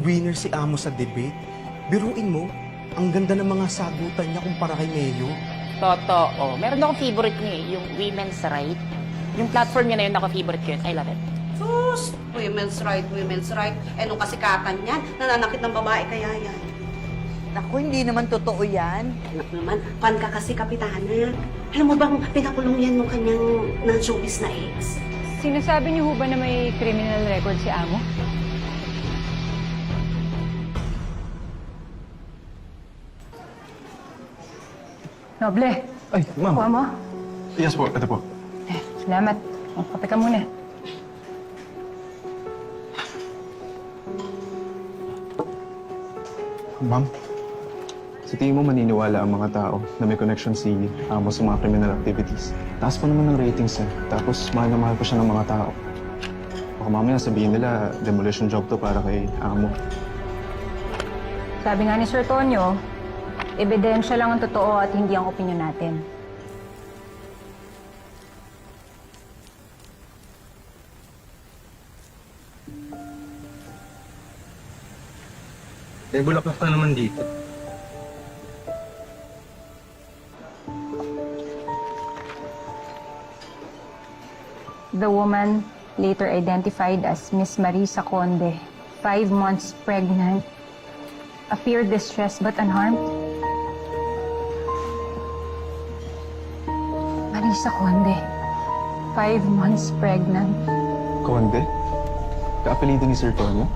winner si Amo sa debate. Biruin mo, ang ganda ng mga sagutan niya kumpara kay Mayo. Totoo. Meron akong favorite niya yung Women's Right. Yung platform niya na yun, favorite ko yun. I love it. Sus, women's right, women's right. Eh, nung kasikatan yan, nananakit ng babae kaya yan. Naku, hindi naman totoo yan. Anak naman, fan ka kasi, Kapitana. Alam mo bang pinakulong yan nung kanyang non-showbiz na ex? Sinasabi niyo ho ba na may criminal record si Amo? Noble, Ay, ma'am. kuha mo. Yes po, ito po. Salamat. Kape ka muna. Ma'am, sa tingin mo maniniwala ang mga tao na may connection si Amo sa mga criminal activities? Taas pa naman ng ratings eh. Tapos mahal na mahal pa siya ng mga tao. Baka mamaya sabihin nila, demolition job to para kay Amo. Sabi nga ni Sir Tonyo, ebidensya lang ang totoo at hindi ang opinion natin. Eh, bulaklak na naman dito. The woman later identified as Miss Marisa Conde, 5 months pregnant, appeared distressed but unharmed. Marisa Conde, 5 months pregnant. Conde? Kaapelido ni Sir Tonyo?